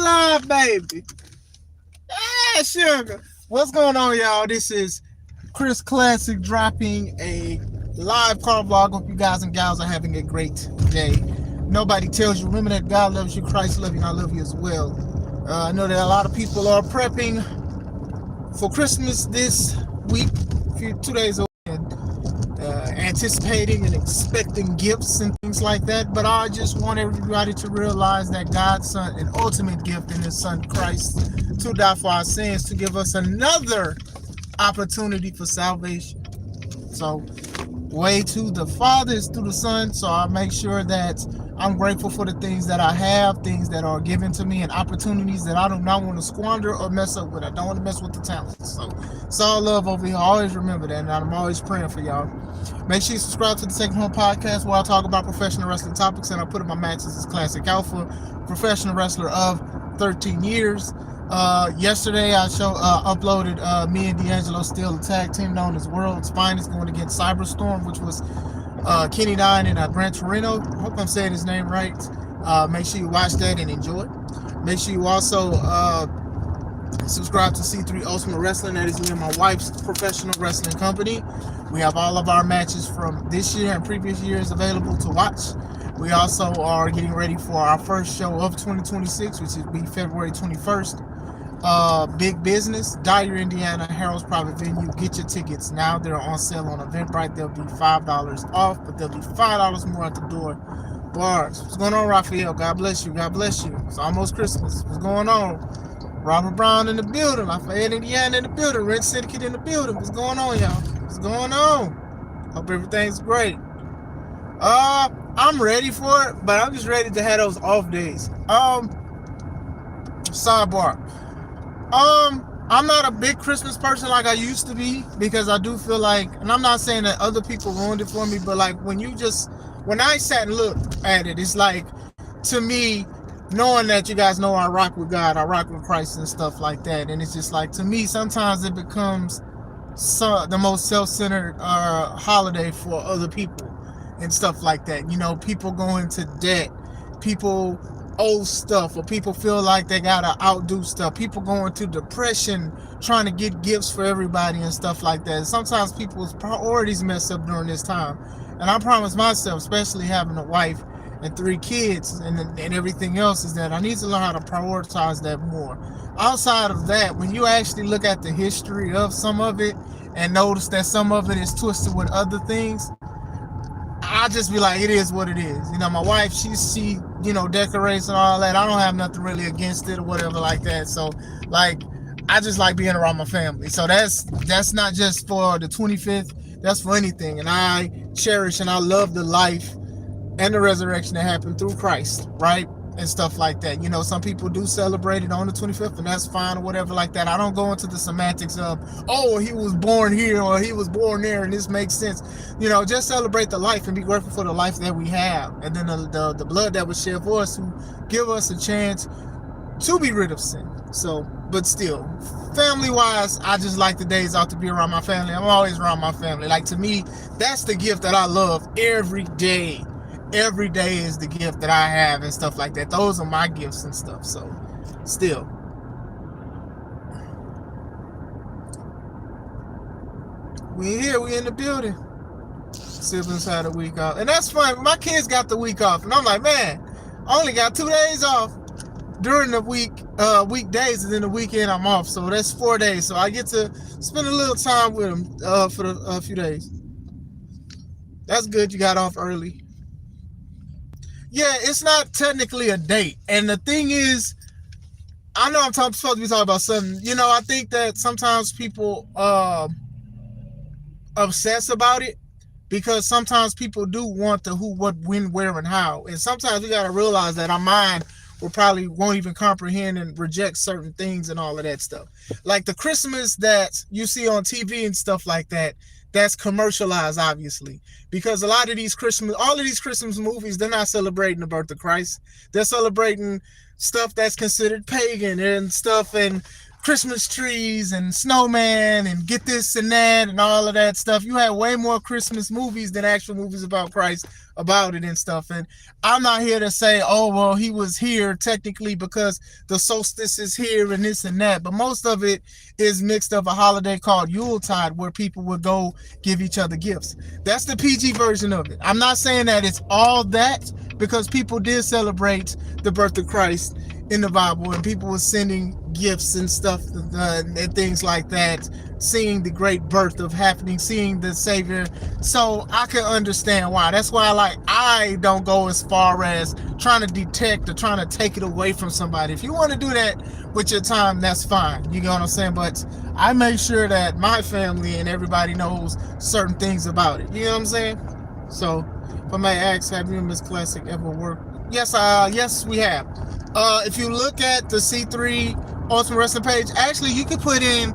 live, baby. Yeah, sugar. What's going on, y'all? This is Chris Classic dropping a live car vlog. Hope you guys and gals are having a great day. Nobody tells you, remember that God loves you, Christ loves you, and I love you as well. I know that a lot of people are prepping for Christmas this week, 2 days away, and anticipating and expecting gifts and things like that. But I just want everybody to realize that God sent an ultimate gift in His Son Christ to die for our sins, to give us another opportunity for salvation. So, way to the Father is through the Son. So I make sure that I'm grateful for the things that I have, things that are given to me, and opportunities that I do not want to squander or mess up with. I don't want to mess with the talents. So it's all love over here. Always remember that, and I'm always praying for y'all. Make sure you subscribe to the Second Home Podcast, where I talk about professional wrestling topics, and I put in my matches as Classic Alpha, professional wrestler of 13 years. Yesterday I uploaded me and D'Angelo Steele, a tag team known as World's Finest, going against Cyberstorm, which was Kenny Dine and Gran Torino. Hope I'm saying his name right. Make sure you watch that and enjoy it. Make sure you also subscribe to C3 Ultimate Wrestling. That is me and my wife's professional wrestling company. We have all of our matches from this year and previous years available to watch. We also are getting ready for our first show of 2026, which will be February 21st. Big Business, Dyer, Indiana, Harold's Private Venue. Get your tickets now. They're on sale on Eventbrite. They'll be $5 off, but they'll be $5 more at the door. Bars. What's going on, Raphael? God bless you. God bless you. It's almost Christmas. What's going on? Robert Brown in the building. Lafayette, Indiana in the building. Red Syndicate in the building. What's going on, y'all? What's going on? Hope everything's great. I'm ready for it, but I'm just ready to have those off days. Sidebar. I'm not a big Christmas person like I used to be, because I do feel like, and I'm not saying that other people ruined it for me, but like when I sat and looked at it, it's like, to me, knowing that you guys know I rock with God, I rock with Christ and stuff like that, and it's just like, to me, sometimes it becomes the most self-centered holiday for other people and stuff like that. You know, people go into debt, people owe stuff, or people feel like they gotta outdo stuff, people go into depression trying to get gifts for everybody and stuff like that. Sometimes people's priorities mess up during this time, and I promise myself, especially having a wife and 3 kids and everything else, is that I need to learn how to prioritize that more. Outside of that, when you actually look at the history of some of it and notice that some of it is twisted with other things, I just be like, it is what it is. You know, my wife, she decorates and all that. I don't have nothing really against it or whatever like that. So, like, I just like being around my family. So that's not just for the 25th. That's for anything. And I cherish and I love the life and the resurrection that happened through Christ, right? And stuff like that. You know, some people do celebrate it on the 25th, and that's fine or whatever like that. I don't go into the semantics of, oh, he was born here or he was born there and this makes sense. You know, just celebrate the life and be grateful for the life that we have, and then the blood that was shed for us, to give us a chance to be rid of sin. So, but still, family-wise, I just like the days off to be around my family. I'm always around my family. Like, to me, that's the gift that I love every day. Every day is the gift that I have and stuff like that. Those are my gifts and stuff. So, still. We here. We in the building. Siblings had a week off. And that's fine. My kids got the week off. And I'm like, man, I only got 2 days off during the week, weekdays, and then the weekend I'm off. So that's 4 days. So I get to spend a little time with them for a few days. That's good. You got off early. Yeah, it's not technically a date. And the thing is, I know I'm supposed to be talking about something. You know, I think that sometimes people obsess about it, because sometimes people do want the who, what, when, where, and how. And sometimes we got to realize that our mind won't even comprehend and reject certain things and all of that stuff. Like the Christmas that you see on TV and stuff like that, that's commercialized, obviously, because all of these Christmas movies, they're not celebrating the birth of Christ. They're celebrating stuff that's considered pagan and stuff, and Christmas trees and snowman and get this and that and all of that stuff. You have way more Christmas movies than actual movies about Christ about it and stuff. And I'm not here to say, oh, well, he was here technically because the solstice is here and this and that. But most of it is mixed of a holiday called Yuletide where people would go give each other gifts. That's the PG version of it. I'm not saying that it's all that, because people did celebrate the birth of Christ in the Bible, and people were sending gifts and stuff and things like that, seeing the great birth of happening, seeing the Savior. So I can understand why. That's why I don't go as far as trying to detect or trying to take it away from somebody. If you want to do that with your time, that's fine. You know what I'm saying? But I make sure that my family and everybody knows certain things about it. You know what I'm saying? So if I may ask, have you and Miss Classic ever worked? Yes, we have. If you look at the C3 Ultimate Wrestling page, actually you can put in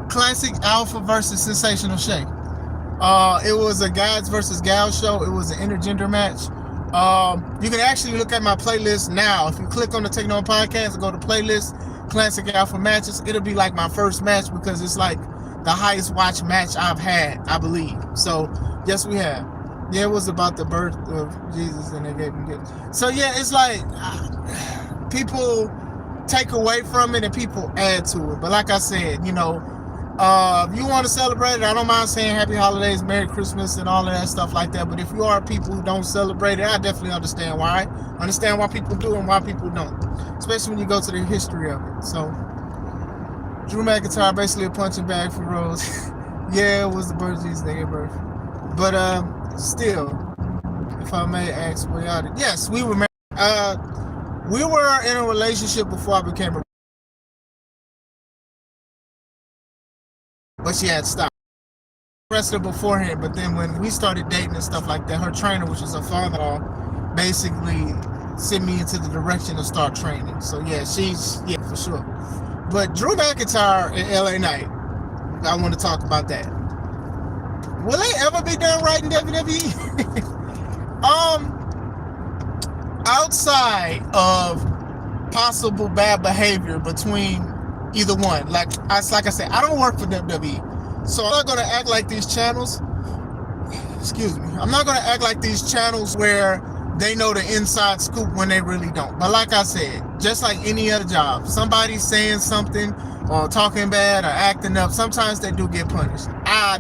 Classic Alpha versus Sensational Shay. It was a guys versus gals show. It was an intergender match. You can actually look at my playlist now. If you click on the Taking On Podcast and go to playlist, Classic Alpha matches, it'll be like my first match because it's like the highest watch match I've had, I believe. So yes, we have. Yeah, it was about the birth of Jesus and they gave him gifts. So yeah, it's like people take away from it and people add to it. But like I said, you know, if you want to celebrate it, I don't mind saying happy holidays, Merry Christmas and all of that stuff like that. But if you are people who don't celebrate it, I definitely understand why. I understand why people do and why people don't, especially when you go to the history of it. So Drew McIntyre basically a punching bag for Rose. Yeah, it was the birth of Jesus they gave birth. But still, if I may ask, yes, we were married. We were in a relationship before I became a, but she had stopped. Wrestled beforehand, but then when we started dating and stuff like that, her trainer, which is her father-in-law, basically sent me into the direction to start training. So yeah, for sure. But Drew McIntyre and LA Knight, I want to talk about that. Will they ever be done right in WWE? Outside of possible bad behavior between either one, like I said, I don't work for WWE, so I'm not gonna act like these channels. I'm not gonna act like these channels where they know the inside scoop when they really don't. But like I said, just like any other job, somebody's saying something or talking bad or acting up, sometimes they do get punished.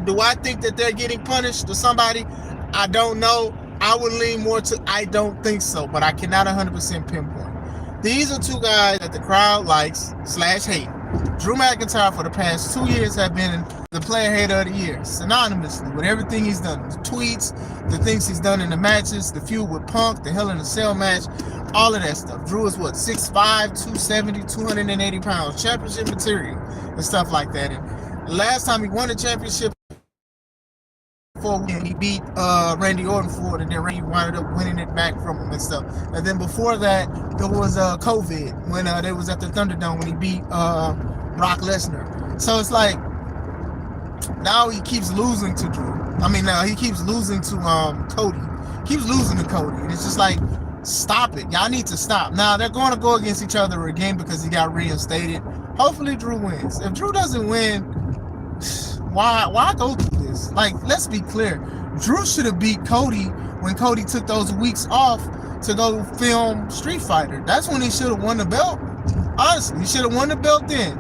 Do I think that they're getting punished to somebody? I don't know. I would lean more to I don't think so, but I cannot 100% pinpoint. These are two guys that the crowd likes / hate. Drew McIntyre for the past 2 years have been the player hater of the year, synonymously with everything he's done. The tweets, the things he's done in the matches, the feud with Punk, the Hell in a Cell match, all of that stuff. Drew is 6'5", 270, 280 pounds, championship material and stuff like that. And the last time he won a championship, he beat Randy Orton for it, and then Randy wound up winning it back from him and stuff. And then before that, there was COVID when they was at the Thunderdome when he beat Brock Lesnar. So it's like now he keeps losing to Drew. He keeps losing to Cody. Keeps losing to Cody, and it's just like, stop it. Y'all need to stop. Now they're going to go against each other again because he got reinstated. Hopefully Drew wins. If Drew doesn't win, why go through this? Like, let's be clear. Drew should have beat Cody when Cody took those weeks off to go film Street Fighter. That's when he should have won the belt. Honestly, he should have won the belt then.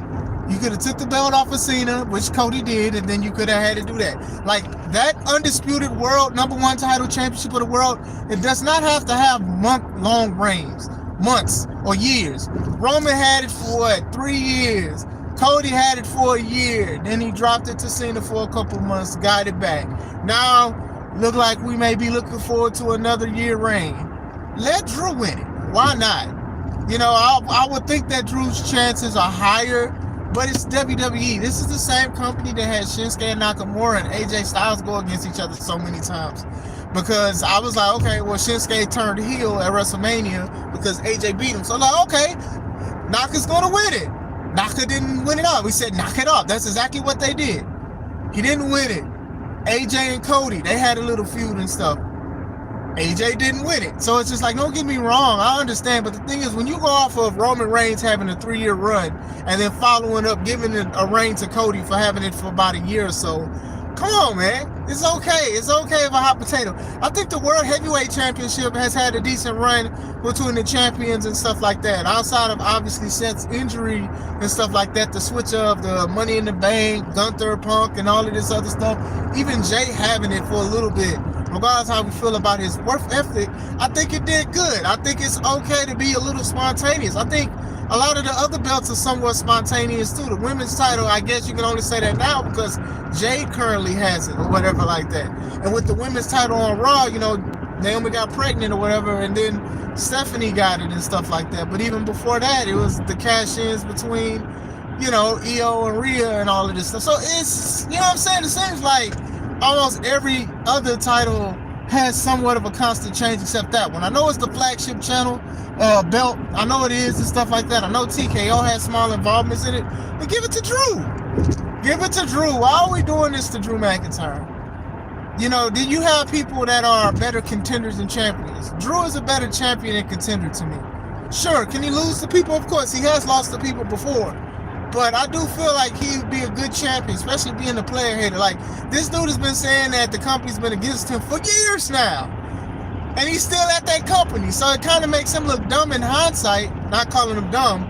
You could have took the belt off of Cena, which Cody did, and then you could have had to do that. Like, that undisputed world #1 title championship of the world, it does not have to have month-long reigns, months or years. Roman had it for 3 years. Cody had it for a year. Then he dropped it to Cena for a couple months, got it back. Now, look like we may be looking forward to another year reign. Let Drew win it. Why not? You know, I would think that Drew's chances are higher, but it's WWE. This is the same company that had Shinsuke Nakamura and AJ Styles go against each other so many times. Because I was like, okay, well, Shinsuke turned heel at WrestleMania because AJ beat him. So I'm like, okay, Naka's going to win it. Naka didn't win it up. We said, knock it off. That's exactly what they did. He didn't win it. AJ and Cody, they had a little feud and stuff. AJ didn't win it. So it's just like, don't get me wrong, I understand. But the thing is, when you go off of Roman Reigns having a 3-year run and then following up, giving a reign to Cody for having it for about a year or so, Come on, man. It's okay. It's okay if a hot potato. I think the World Heavyweight Championship has had a decent run between the champions and stuff like that. Outside of obviously Seth's injury and stuff like that, the switch of the Money in the Bank, Gunther, Punk, and all of this other stuff. Even Jay having it for a little bit. Regardless of how we feel about his work ethic, I think it did good. I think it's okay to be a little spontaneous. I think a lot of the other belts are somewhat spontaneous too. The women's title, I guess you can only say that now because Jade currently has it or whatever like that. And with the women's title on Raw, you know, Naomi got pregnant or whatever, and then Stephanie got it and stuff like that. But even before that, it was the cash-ins between, you know, Io and Rhea and all of this stuff. So it's, you know what I'm saying? It seems like almost every other title has somewhat of a constant change except that one. I know it's the flagship channel belt. I know it is and stuff like that. I know TKO has small involvements in it. But give it to Drew. Give it to Drew. Why are we doing this to Drew McIntyre? You know, do you have people that are better contenders and champions? Drew is a better champion and contender to me. Sure, can he lose to people? Of course, he has lost to people before. But I do feel like he would be a good champion, especially being a player hater. Like, this dude has been saying that the company's been against him for years now. And he's still at that company. So it kind of makes him look dumb in hindsight. Not calling him dumb,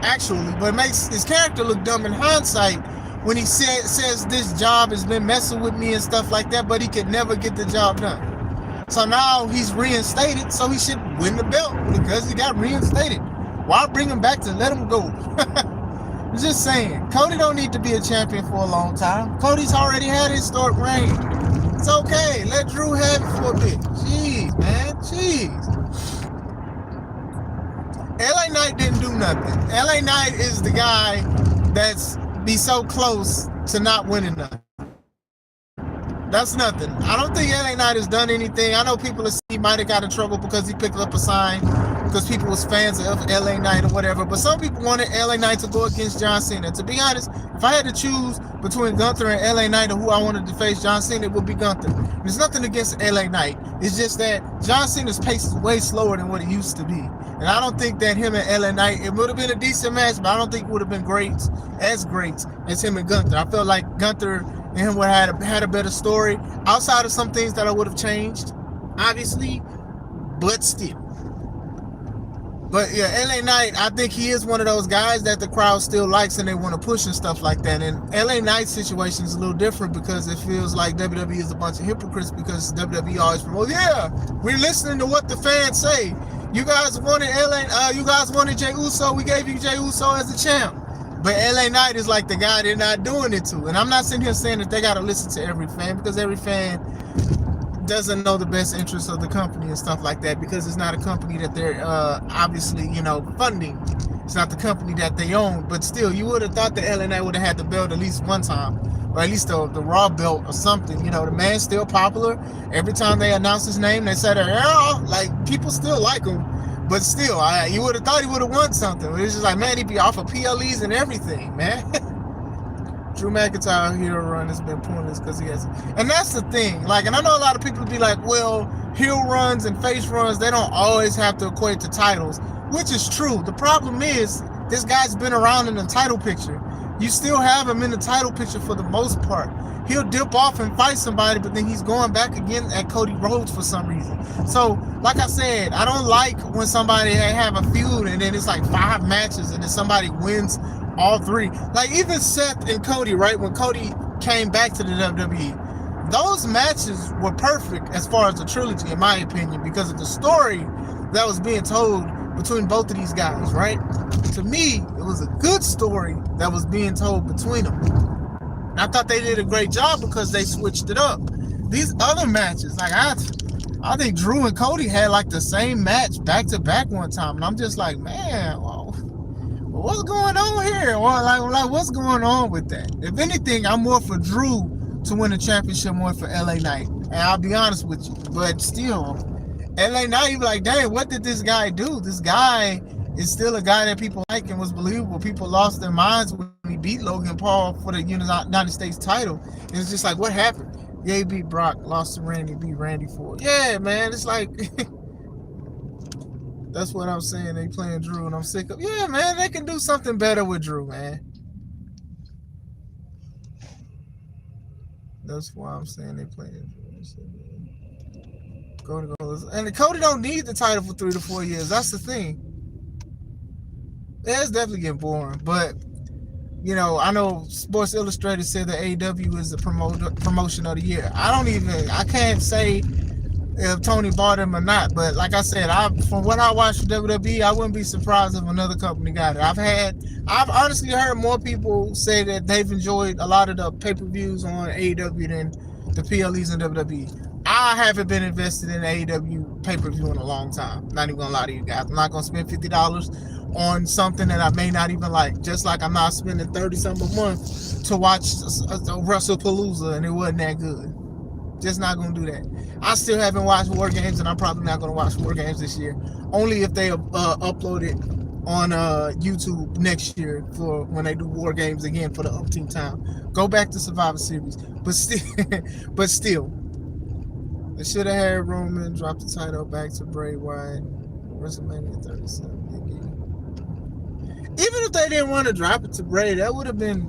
actually. But it makes his character look dumb in hindsight when he says this job has been messing with me and stuff like that. But he could never get the job done. So now he's reinstated. So he should win the belt because he got reinstated. Why bring him back to let him go? I'm just saying, Cody don't need to be a champion for a long time. Cody's already had his historic reign. It's okay. Let Drew have it for a bit. Jeez, man. Jeez. LA Knight didn't do nothing. LA Knight is the guy that's be so close to not winning nothing. That's nothing. I don't think LA Knight has done anything. I know people he might have got in trouble because he picked up a sign because people was fans of LA Knight or whatever. But some people wanted LA Knight to go against John Cena. To be honest, if I had to choose between Gunther and LA Knight or who I wanted to face John Cena, it would be Gunther. There's nothing against LA Knight. It's just that John Cena's pace is way slower than what it used to be. And I don't think that him and LA Knight, it would have been a decent match, but I don't think it would have been great as him and Gunther. I felt like Gunther and him would have had a better story outside of some things that I would have changed, obviously, but still. But yeah, LA Knight, I think he is one of those guys that the crowd still likes and they want to push and stuff like that. And LA Knight's situation is a little different because it feels like WWE is a bunch of hypocrites because WWE always promotes, yeah, we're listening to what the fans say. You guys wanted you guys wanted Jey Uso, we gave you Jey Uso as a champ. But LA Knight is like the guy they're not doing it to. And I'm not sitting here saying that they got to listen to every fan because every fan doesn't know the best interests of the company and stuff like that because it's not a company that they're obviously, you know, funding. It's not the company that they own. But still, you would have thought that LA Knight would have had the belt at least one time. Or at least the Raw belt or something. You know, the man's still popular. Every time they announce his name, they say, yeah, like, people still like him. But still, you would have thought he would have won something. It's just like, man, he'd be off of PLEs and everything, man. Drew McIntyre hero run has been pointless because he has. And that's the thing. Like, and I know a lot of people be like, well, heel runs and face runs, they don't always have to equate to titles, which is true. The problem is, this guy's been around in the title picture. You still have him in the title picture for the most part. He'll dip off and fight somebody, but then he's going back again at Cody Rhodes for some reason. So, like I said, I don't like when somebody have a feud and then it's like 5 matches and then somebody wins all 3. Like, even Seth and Cody, right? When Cody came back to the WWE, those matches were perfect as far as the trilogy, in my opinion, because of the story that was being told between both of these guys, right? To me, it was a good story that was being told between them. I thought they did a great job because they switched it up. These other matches, like I think Drew and Cody had like the same match back to back one time, and I'm just like, man, what's going on here? Or like what's going on with that? If anything, I'm more for Drew to win the championship more for LA Knight, and I'll be honest with you. But still, LA Knight, you be like, dang, what did this guy do? This guy is still a guy that people like and was believable. People lost their minds when he beat Logan Paul for the United States title. And it's just like, what happened? Yeah, he beat Brock, lost to Randy, beat Randy Ford. Yeah, man, it's like, that's what I'm saying. They playing Drew, and I'm sick of. Yeah, man, they can do something better with Drew, man. That's why I'm saying they playing. And Cody don't need the title for 3 to 4 years. That's the thing. Yeah, it's definitely getting boring. But I know Sports Illustrated said that AEW is the promotion of the year. I can't say if Tony bought him or not. But like I said, from what I watched for WWE, I wouldn't be surprised if another company got it. I've honestly heard more people say that they've enjoyed a lot of the pay-per-views on AEW than the PLEs and WWE. I haven't been invested in AEW pay-per-view in a long time. Not even gonna lie to you guys. I'm not gonna spend $50 on something that I may not even like. Just like I'm not spending $30-something a month to watch a WrestlePalooza and it wasn't that good. Just not gonna do that. I still haven't watched War Games, and I'm probably not gonna watch War Games this year. Only if they upload it on YouTube next year for when they do War Games again for the umpteenth time. Go back to Survivor Series, but still. They should have had Roman drop the title back to Bray Wyatt. WrestleMania 37. Even if they didn't want to drop it to Bray, that would have been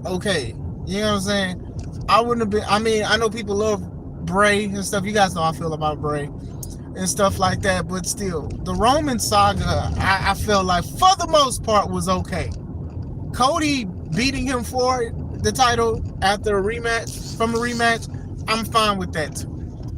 okay. You know what I'm saying? I wouldn't have been. I mean, I know people love Bray and stuff. You guys know how I feel about Bray and stuff like that. But still, the Roman saga, I felt like for the most part was okay. Cody beating him for the title after a rematch, I'm fine with that too.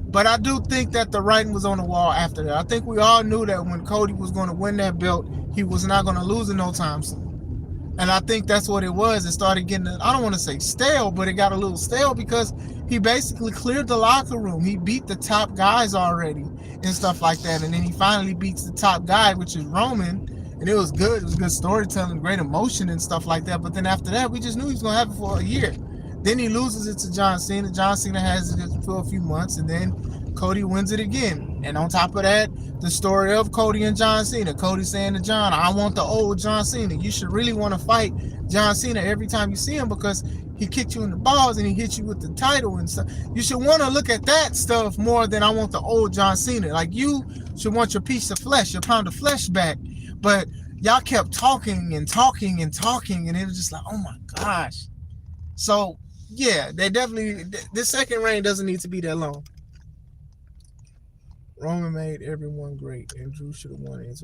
But I do think that the writing was on the wall after that. I think we all knew that when Cody was going to win that belt, he was not going to lose it no time soon. And I think that's what it was. It started getting, I don't want to say stale, but it got a little stale because he basically cleared the locker room. He beat the top guys already and stuff like that. And then he finally beats the top guy, which is Roman. And it was good. It was good storytelling, great emotion and stuff like that. But then after that, we just knew he was going to have it for a year. Then he loses it to John Cena. John Cena has it for a few months, and then Cody wins it again. And on top of that, the story of Cody and John Cena. Cody saying to John, I want the old John Cena. You should really want to fight John Cena every time you see him because he kicked you in the balls and he hit you with the title and stuff. You should want to look at that stuff more than I want the old John Cena. Like, you should want your piece of flesh, your pound of flesh back. But y'all kept talking and talking and talking, and it was just like, oh my gosh. So, yeah, they definitely, this second reign doesn't need to be that long. Roman made everyone great, and Drew should have won it.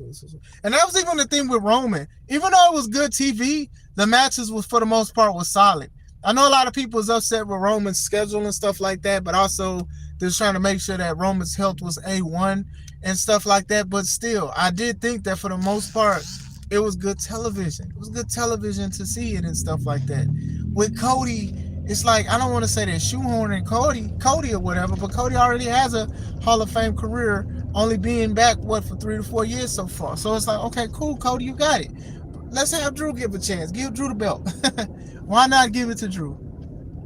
And that was even the thing with Roman. Even though it was good TV, the matches was, for the most part, was solid. I know a lot of people was upset with Roman's schedule and stuff like that, but also they're trying to make sure that Roman's health was A1 and stuff like that. But still, I did think that for the most part, it was good television. It was good television to see it and stuff like that. With Cody, it's like, I don't want to say they're shoehorning Cody or whatever, but Cody already has a Hall of Fame career, only being back, for 3 to 4 years so far. So it's like, okay, cool, Cody, you got it. Let's have Drew give a chance. Give Drew the belt. Why not give it to Drew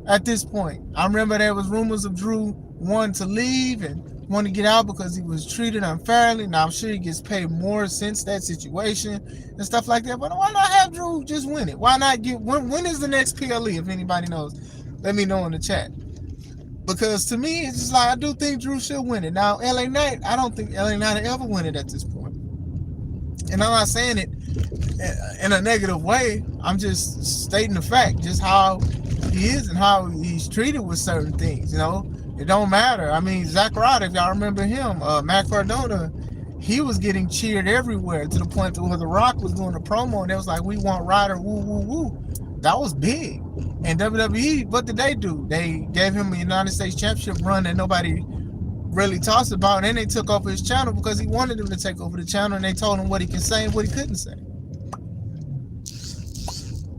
at this point? I remember there was rumors of Drew wanting to leave and wanting to get out because he was treated unfairly. Now, I'm sure he gets paid more since that situation and stuff like that. But why not have Drew just win it? Why not when is the next PLE, if anybody knows? Let me know in the chat. Because to me, it's just like, I do think Drew should win it. Now, LA Knight, I don't think LA Knight will ever win it at this point. And I'm not saying it in a negative way. I'm just stating the fact, just how he is and how he's treated with certain things, you know? It don't matter. I mean, Zack Ryder, if y'all remember him, Matt Cardona, he was getting cheered everywhere to the point where The Rock was doing a promo and it was like, we want Ryder, woo, woo, woo. That was big. And WWE, what did they do? They gave him a United States Championship run that nobody really talks about, and then they took over his channel because he wanted him to take over the channel, and they told him what he can say and what he couldn't say.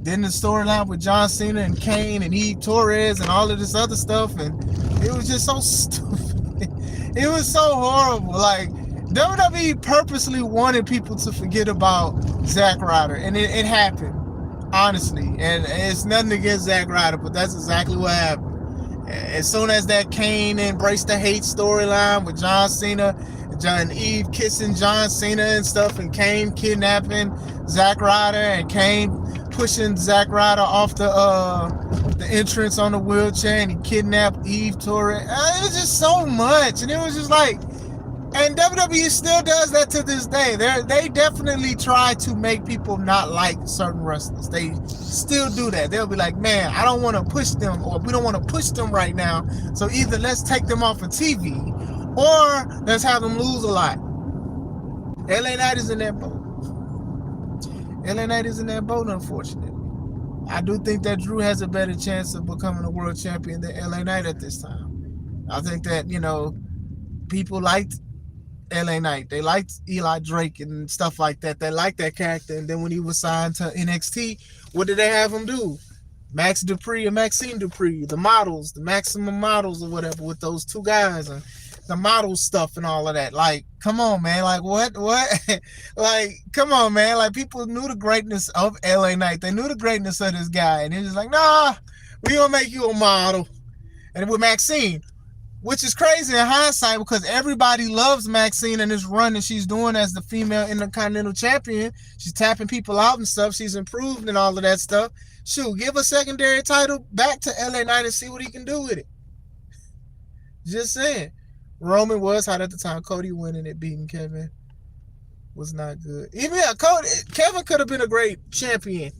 Then the storyline with John Cena and Kane and Eve Torres and all of this other stuff, and it was just so stupid. It was so horrible. Like, WWE purposely wanted people to forget about Zack Ryder, and it happened, honestly. And it's nothing against Zack Ryder, but that's exactly what happened. As soon as that Kane embraced the hate storyline with John Cena, John Eve kissing John Cena and stuff, and Kane kidnapping Zack Ryder, and Kane pushing Zack Ryder off the entrance on the wheelchair, and he kidnapped Eve Torres. It was just so much, and it was just like, And WWE still does that to this day. They definitely try to make people not like certain wrestlers. They still do that. They'll be like, man, I don't want to push them, or we don't want to push them right now. So either let's take them off of TV, or let's have them lose a lot. LA Knight is in that boat. LA Knight is in that boat, unfortunately. I do think that Drew has a better chance of becoming a world champion than LA Knight at this time. I think that, people liked LA Knight. They liked Eli Drake and stuff like that. They liked that character. And then when he was signed to NXT, what did they have him do? Max Dupree and Maxine Dupree, the models, the Maximum Models or whatever, with those two guys and the model stuff and all of that. Like, come on, man. Like, what? Like, come on, man. Like, people knew the greatness of LA Knight. They knew the greatness of this guy. And he was like, nah, we gonna make you a model. And with Maxine, which is crazy in hindsight because everybody loves Maxine and this run that she's doing as the female Intercontinental Champion. She's tapping people out and stuff. She's improved and all of that stuff. Shoot, give a secondary title back to LA Knight and see what he can do with it. Just saying. Roman was hot at the time. Cody winning it, beating Kevin was not good. Kevin could have been a great champion.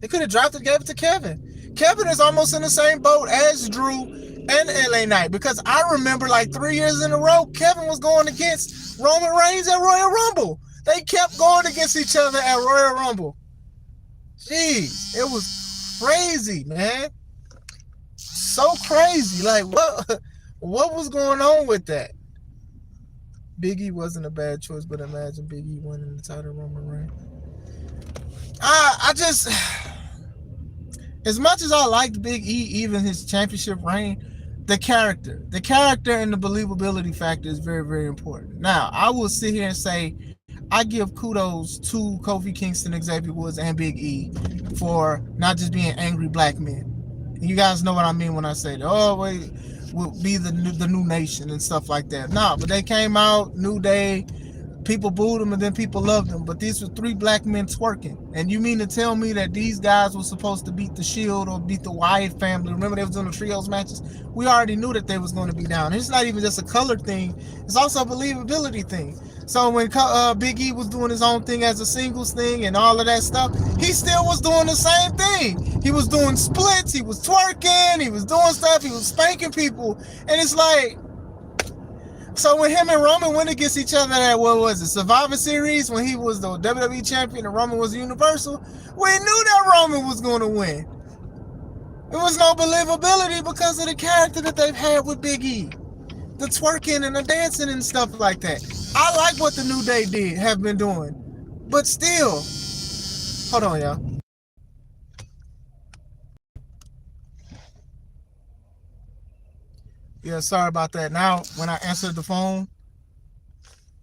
They could have dropped it, gave it to Kevin. Kevin is almost in the same boat as Drew and LA Knight, because I remember like 3 years in a row, Kevin was going against Roman Reigns at Royal Rumble. They kept going against each other at Royal Rumble. Jeez, it was crazy, man. So crazy. Like, what was going on with that? Big E wasn't a bad choice, but imagine Big E winning the title, Roman Reigns. I just, as much as I liked Big E, even his championship reign, the character and the believability factor is very, very important. Now, I will sit here and say I give kudos to Kofi Kingston, Xavier Woods, and Big E for not just being angry black men. You guys know what I mean when I say that. Oh, wait, we'll be the new nation and stuff like that. No, but they came out, New Day, people booed them and then people loved them. But these were 3 black men twerking. And you mean to tell me that these guys were supposed to beat the Shield or beat the Wyatt family? Remember they was doing the trios matches? We already knew that they was going to be down. It's not even just a color thing. It's also a believability thing. So when Big E was doing his own thing as a singles thing and all of that stuff, he still was doing the same thing. He was doing splits. He was twerking. He was doing stuff. He was spanking people. And it's like, so when him and Roman went against each other at, what was it, Survivor Series, when he was the WWE champion and Roman was Universal, we knew that Roman was going to win. There was no believability because of the character that they've had with Big E. The twerking and the dancing and stuff like that. I like what the New Day have been doing. But still, hold on, y'all. Yeah, sorry about that. Now, when I answered the phone,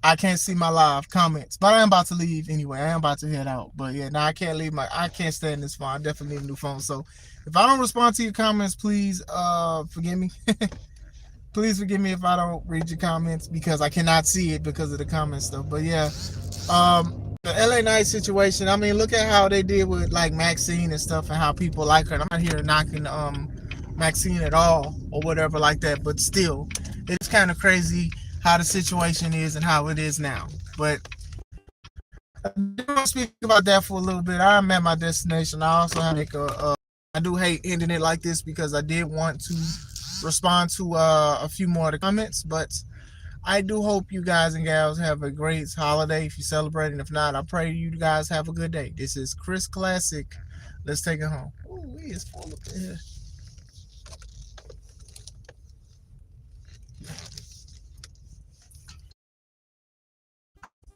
I can't see my live comments. But I am about to leave anyway. I am about to head out. But yeah, now I can't stay in this phone. I definitely need a new phone. So if I don't respond to your comments, please forgive me. Please forgive me if I don't read your comments because I cannot see it because of the comment stuff. But yeah, the LA Knight situation, I mean, look at how they did with like Maxine and stuff and how people like her. And I'm not here knocking Maxine at all or whatever like that, but still, it's kind of crazy how the situation is and how it is now. But I do want to speak about that for a little bit. I'm at my destination. I also have I do hate ending it like this because I did want to respond to a few more of the comments, but I do hope you guys and gals have a great holiday if you're celebrating. If not, I pray you guys have a good day. This is Chris Classic. Let's take it home. Ooh, it's full up in here.